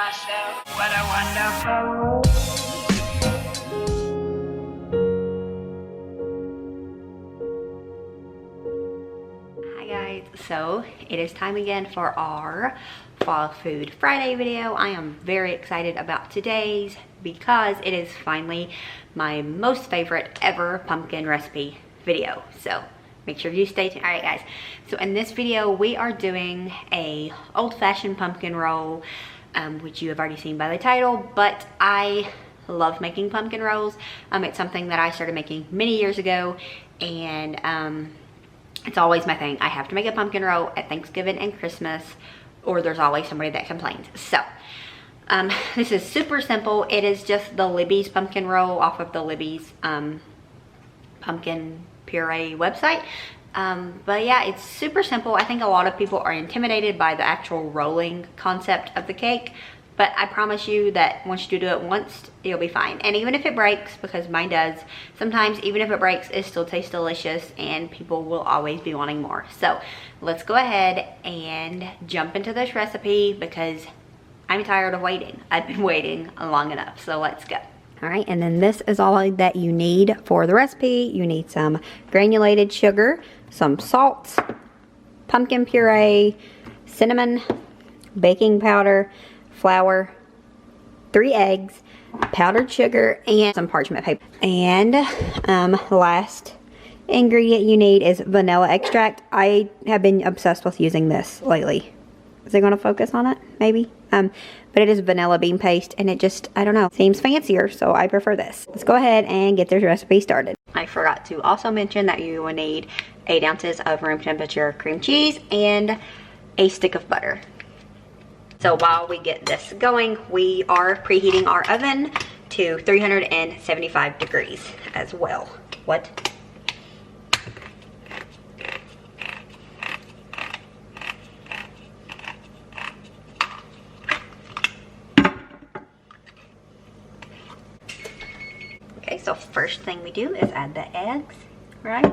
myself, what a wonderful. Hi guys, so it is time again for our Fall Food Friday video. I am very excited about today's because it is finally my most favorite ever pumpkin recipe video. So make sure you stay tuned. All right guys, so in this video we are doing a old-fashioned pumpkin roll, which you have already seen by the title, but I love making pumpkin rolls. It's something that I started making many years ago, and it's always my thing. I have to make a pumpkin roll at Thanksgiving and Christmas, or there's always somebody that complains. So this is super simple. It is just the Libbys pumpkin roll off of the Libbys pumpkin puree website. But yeah, it's super simple. I think a lot of people are intimidated by the actual rolling concept of the cake, but I promise you that once you do it once, you'll be fine. And even if it breaks, because mine does, sometimes even if it breaks, it still tastes delicious and people will always be wanting more. So let's go ahead and jump into this recipe because I'm tired of waiting. I've been waiting long enough, so let's go. All right, and then this is all that you need for the recipe. You need some granulated sugar, some salt, pumpkin puree, cinnamon, baking powder, flour, 3 eggs, powdered sugar, and some parchment paper. And last ingredient you need is vanilla extract. I have been obsessed with using this lately. Is it going to focus on it? Maybe. But it is vanilla bean paste, and it just, I don't know, seems fancier, so I prefer this. Let's go ahead and get this recipe started. I forgot to also mention that you will need 8 ounces of room temperature cream cheese and a stick of butter. So while we get this going, we are preheating our oven to 375 degrees as well. What? Okay, so first thing we do is add the eggs, right?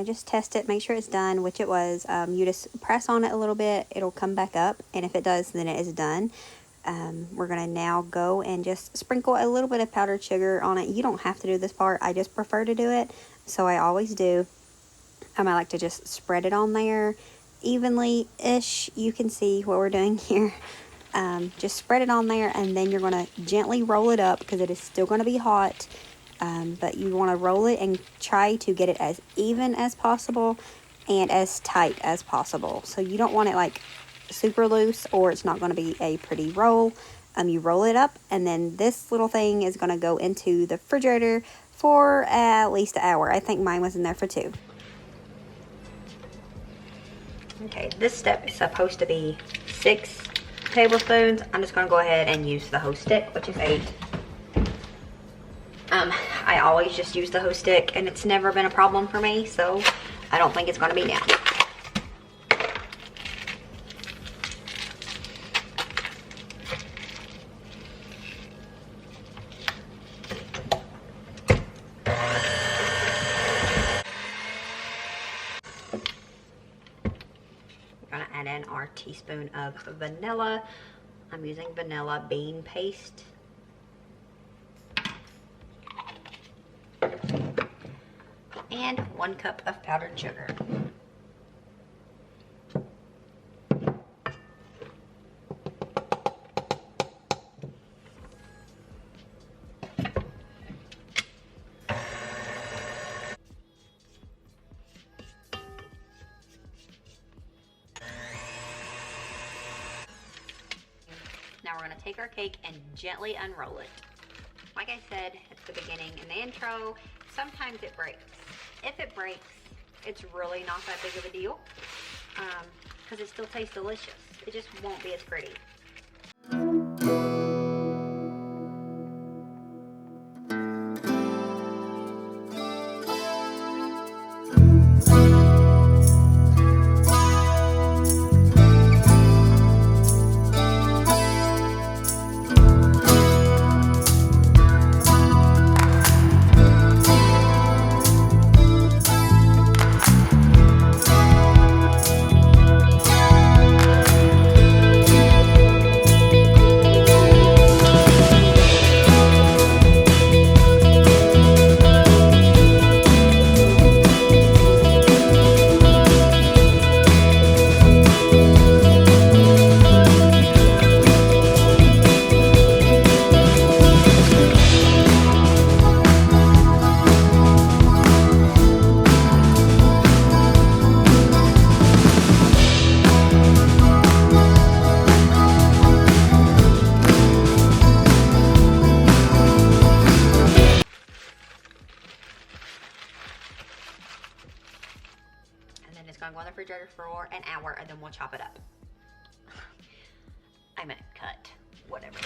Just test it, make sure it's done, which it was. You just press on it a little bit, it'll come back up, and if it does, then it is done. We're gonna now go and just sprinkle a little bit of powdered sugar on it. You don't have to do this part, I just prefer to do it, so I always do. I like to just spread it on there evenly-ish. You can see what we're doing here. Just spread it on there, and then you're gonna gently roll it up because it is still gonna be hot. But you want to roll it and try to get it as even as possible and as tight as possible. So you don't want it like super loose or it's not going to be a pretty roll. You roll it up, and then this little thing is going to go into the refrigerator for at least an hour. I think mine was in there for 2. Okay, this step is supposed to be 6 tablespoons. I'm just gonna go ahead and use the hoe stick, which is 8. I always just use the hoe stick and it's never been a problem for me, so I don't think it's gonna be now. Add in our teaspoon of vanilla. I'm using vanilla bean paste. And 1 cup of powdered sugar. Now we're going to take our cake and gently unroll it. Like I said at the beginning in the intro, sometimes it breaks. If it breaks, it's really not that big of a deal because it still tastes delicious. It just won't be as pretty. It's gonna go in the refrigerator for an hour and then we'll chop it up. I meant cut, whatever.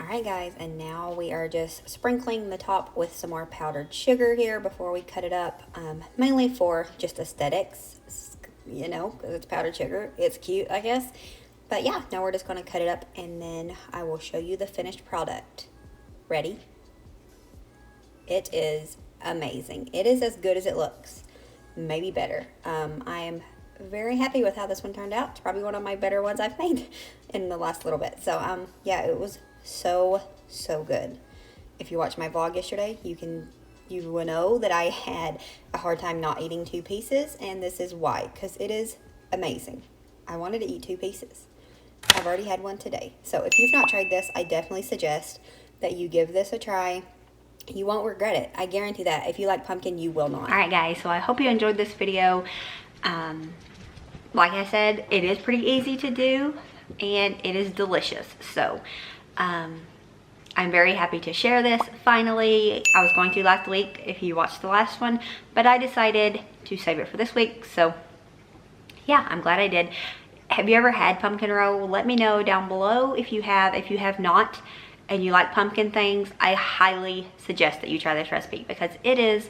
Alright guys, and now we are just sprinkling the top with some more powdered sugar here before we cut it up, mainly for just aesthetics. You know, because it's powdered sugar. It's cute, I guess. But yeah, now we're just going to cut it up and then I will show you the finished product. Ready? It is amazing. It is as good as it looks. Maybe better. I am very happy with how this one turned out. It's probably one of my better ones I've made in the last little bit. So, yeah, it was so good. If you watched my vlog yesterday, you will know that I had a hard time not eating 2 pieces, and this is why, because it is amazing. I wanted to eat 2 pieces. I've already had one today. So if you've not tried this, I definitely suggest that you give this a try. You won't regret it. I guarantee that. If you like pumpkin, you will not. Alright guys, so I hope you enjoyed this video. Like I said, it is pretty easy to do, and it is delicious. So, I'm very happy to share this finally. I was going to last week if you watched the last one, but I decided to save it for this week. So yeah, I'm glad I did. Have you ever had pumpkin roll? Let me know down below if you have. If you have not and you like pumpkin things, I highly suggest that you try this recipe because it is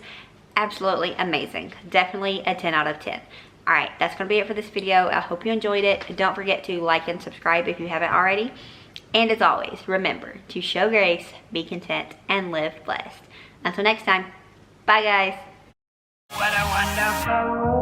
absolutely amazing. Definitely a 10 out of 10. All right, that's gonna be it for this video. I hope you enjoyed it. Don't forget to like and subscribe if you haven't already. And as always, remember to show grace, be content, and live blessed. Until next time, bye guys. What a wonderful